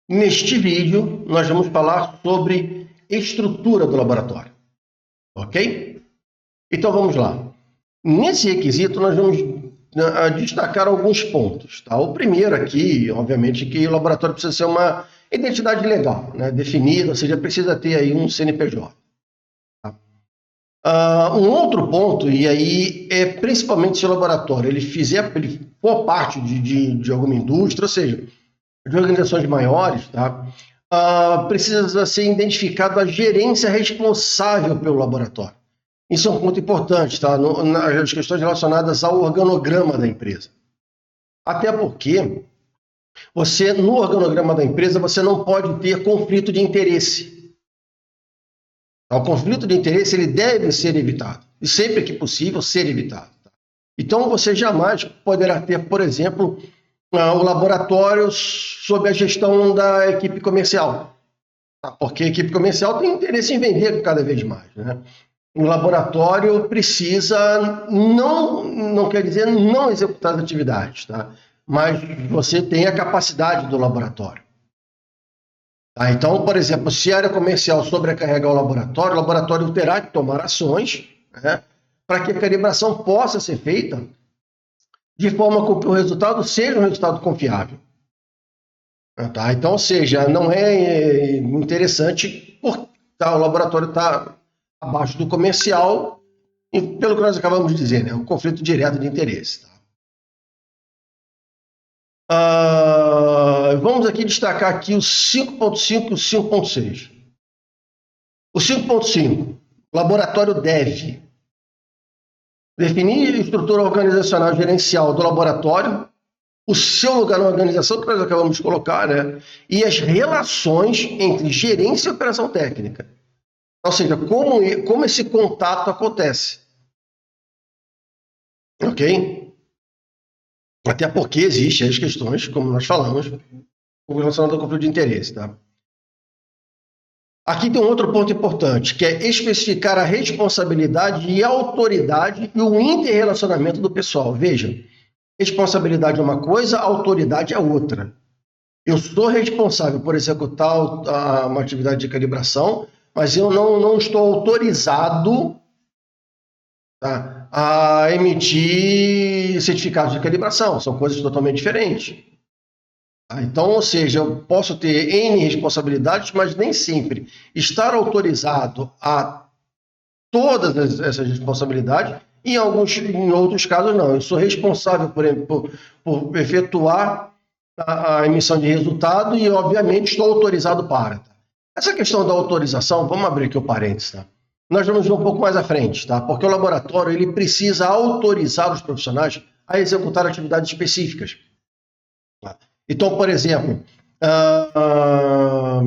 Neste vídeo, nós vamos falar sobre estrutura do laboratório, ok? Então, vamos lá. Nesse requisito, nós vamos destacar alguns pontos, tá? O primeiro aqui, obviamente, que o laboratório precisa ser uma identidade legal, né? Definida, ou seja, precisa ter aí um CNPJ. Tá? Um outro ponto, e aí é principalmente se o laboratório ele for parte de alguma indústria, ou seja, de organizações maiores, tá? Precisa ser identificado a gerência responsável pelo laboratório. Isso é um ponto importante, tá? Nas questões relacionadas ao organograma da empresa. Até porque no organograma da empresa, você não pode ter conflito de interesse. O conflito de interesse ele deve ser evitado. E sempre que possível, ser evitado. Tá? Então, você jamais poderá ter, por exemplo, o laboratório sob a gestão da equipe comercial. Tá? Porque a equipe comercial tem interesse em vender cada vez mais, né? O laboratório precisa, não quer dizer não executar as atividades, tá? Mas você tem a capacidade do laboratório. Tá? Então, por exemplo, se a área comercial sobrecarregar o laboratório terá que tomar ações, né, para que a calibração possa ser feita de forma com que o resultado seja um resultado confiável. Tá? Então, ou seja, não é interessante porque o laboratório está abaixo do comercial, e pelo que nós acabamos de dizer, né, o conflito direto de interesse. Tá? Vamos aqui destacar aqui o 5.5 e o 5.6. O 5.5, laboratório deve definir a estrutura organizacional e gerencial do laboratório, o seu lugar na organização, que nós acabamos de colocar, né, e as relações entre gerência e operação técnica. Ou seja, como esse contato acontece. Ok? Até porque existem as questões, como nós falamos, relacionadas ao conflito de interesse. Tá? Aqui tem um outro ponto importante, que é especificar a responsabilidade e a autoridade e o interrelacionamento do pessoal. Veja, responsabilidade é uma coisa, autoridade é outra. Eu sou responsável por executar uma atividade de calibração, mas eu não estou autorizado, tá, a emitir certificados de calibração. São coisas totalmente diferentes. Tá? Então, ou seja, eu posso ter N responsabilidades, mas nem sempre estar autorizado a todas essas responsabilidades. Em outros casos, não. Eu sou responsável, por efetuar a emissão de resultado e, obviamente, estou autorizado para. Tá? Essa questão da autorização, vamos abrir aqui o parênteses, tá? Nós vamos ver um pouco mais à frente, tá? Porque o laboratório ele precisa autorizar os profissionais a executar atividades específicas. Tá? Então, por exemplo,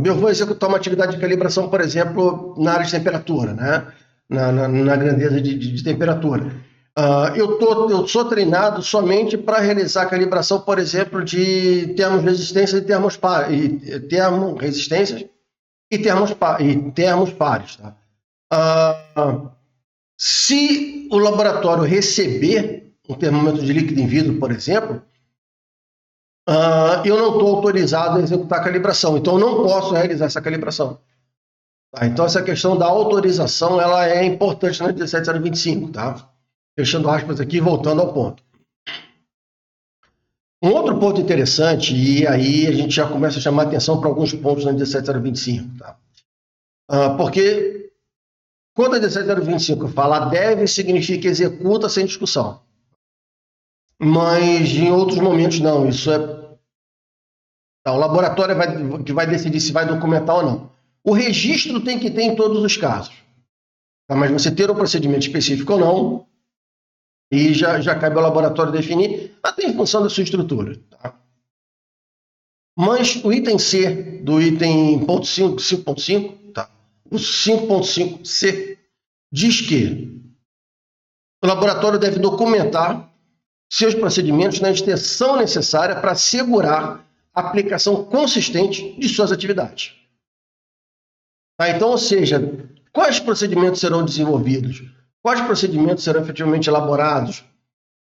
eu vou executar uma atividade de calibração, por exemplo, na área de temperatura, né? Na grandeza de temperatura. Eu sou treinado somente para realizar a calibração, por exemplo, de termorresistência e termorresistências e termos pares. Tá? Se o laboratório receber um termômetro de líquido em vidro, por exemplo, eu não estou autorizado a executar a calibração, então eu não posso realizar essa calibração. Tá? Então essa questão da autorização ela é importante na 17025, tá? Fechando aspas aqui, voltando ao ponto. Um outro ponto interessante, e aí a gente já começa a chamar atenção para alguns pontos na 17025, tá? Porque quando a 17025 fala deve, significa executa sem discussão. Mas em outros momentos não, isso é... Tá, o laboratório que vai decidir se vai documentar ou não. O registro tem que ter em todos os casos. Tá? Mas você ter um procedimento específico ou não, e já cabe ao laboratório definir, até em função da sua estrutura. Tá? Mas o item C do item 5.5, tá? O 5.5C diz que o laboratório deve documentar seus procedimentos na extensão necessária para assegurar a aplicação consistente de suas atividades. Tá? Então, ou seja, quais procedimentos serão desenvolvidos? Quais procedimentos serão efetivamente elaborados?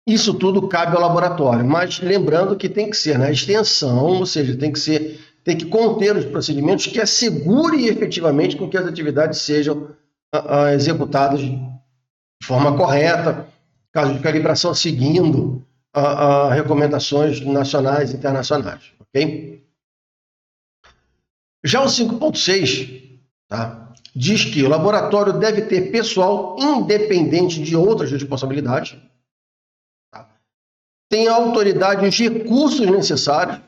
Isso tudo cabe ao laboratório, mas lembrando que tem que ser na extensão, ou seja, tem que ser tem que conter os procedimentos que assegurem efetivamente com que as atividades sejam executadas de forma correta, caso de calibração seguindo recomendações nacionais e internacionais, ok? Já o 5.6, tá, diz que o laboratório deve ter pessoal independente de outras responsabilidades, tá, tem a autoridade e os recursos necessários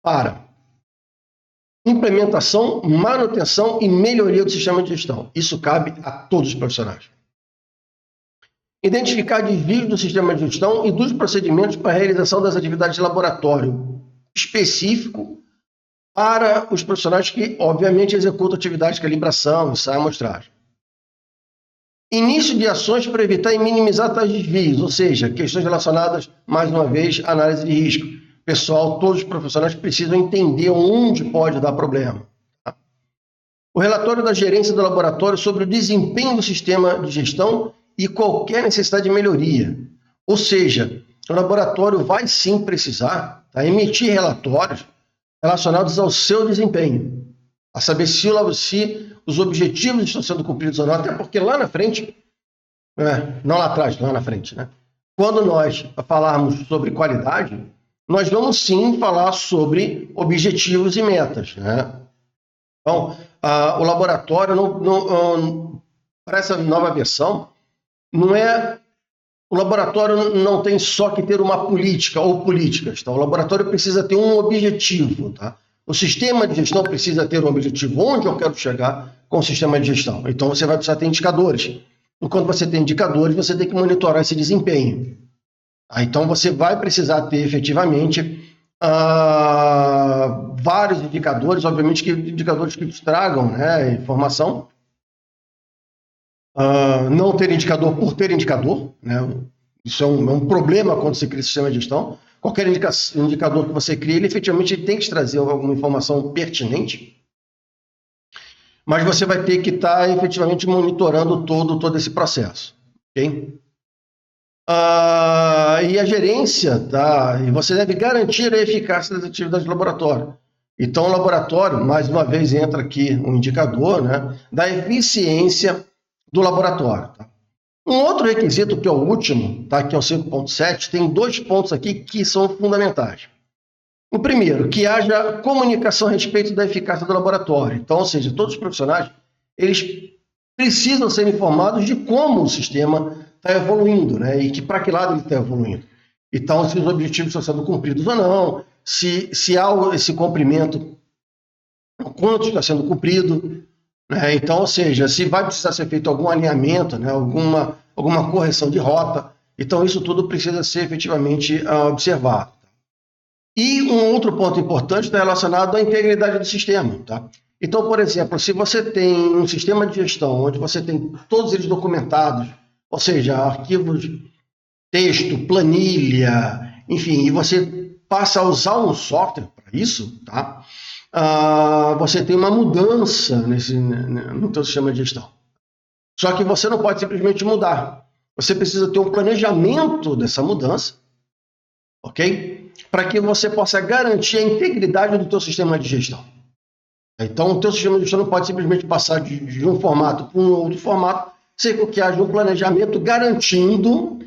para implementação, manutenção e melhoria do sistema de gestão. Isso cabe a todos os profissionais. Identificar desvios do sistema de gestão e dos procedimentos para a realização das atividades de laboratório específico para os profissionais que, obviamente, executam atividades de calibração, ensaio, amostragem. Início de ações para evitar e minimizar tais desvios, ou seja, questões relacionadas, mais uma vez, à análise de risco. Pessoal, todos os profissionais precisam entender onde pode dar problema. Tá? O relatório da gerência do laboratório sobre o desempenho do sistema de gestão e qualquer necessidade de melhoria. Ou seja, o laboratório vai sim precisar, tá, emitir relatórios relacionados ao seu desempenho, a saber se os objetivos estão sendo cumpridos ou não, até porque lá na frente, não lá atrás, lá na frente, né? Quando nós falarmos sobre qualidade, nós vamos sim falar sobre objetivos e metas, né? Então, o laboratório, para essa nova versão, o laboratório não tem só que ter uma política ou políticas, tá? O laboratório precisa ter um objetivo, tá? O sistema de gestão precisa ter um objetivo. Onde eu quero chegar com o sistema de gestão? Então, você vai precisar ter indicadores. E quando você tem indicadores, você tem que monitorar esse desempenho. Então, você vai precisar ter, efetivamente, vários indicadores, obviamente, indicadores que tragam, né, informação. Não ter indicador por ter indicador, né? Isso é um problema quando você cria sistema de gestão. Qualquer indicador que você cria, ele efetivamente tem que trazer alguma informação pertinente, mas você vai ter que estar efetivamente monitorando todo esse processo, ok? E a gerência, tá? E você deve garantir a eficácia das atividades do laboratório. Então, o laboratório, mais uma vez, entra aqui um indicador, né, da eficiência do laboratório. Tá? Um outro requisito, que é o último, tá, que é o 5.7, tem 2 pontos aqui que são fundamentais. O primeiro, que haja comunicação a respeito da eficácia do laboratório. Então, ou seja, todos os profissionais, eles precisam ser informados de como o sistema está evoluindo, né, e para que lado ele está evoluindo. Então, se os objetivos estão sendo cumpridos ou não, se há esse cumprimento, quanto está sendo cumprido. Então, ou seja, se vai precisar ser feito algum alinhamento, né, alguma correção de rota, então isso tudo precisa ser efetivamente observado. E um outro ponto importante está relacionado à integridade do sistema. Tá? Então, por exemplo, se você tem um sistema de gestão onde você tem todos eles documentados, ou seja, arquivos, texto, planilha, enfim, e você passa a usar um software para isso, tá? Você tem uma mudança no teu sistema de gestão. Só que você não pode simplesmente mudar. Você precisa ter um planejamento dessa mudança, ok? Para que você possa garantir a integridade do teu sistema de gestão. Então, o teu sistema de gestão não pode simplesmente passar de um formato para um outro formato, sem que haja um planejamento garantindo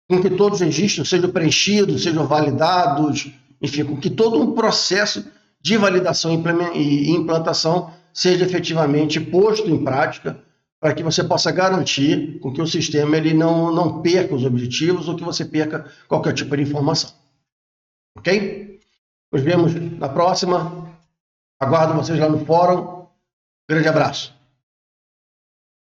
com que todos os registros sejam preenchidos, sejam validados, enfim, com que todo um processo de validação e implantação seja efetivamente posto em prática para que você possa garantir com que o sistema ele não perca os objetivos ou que você perca qualquer tipo de informação. Ok? Nos vemos na próxima. Aguardo vocês lá no fórum. Grande abraço.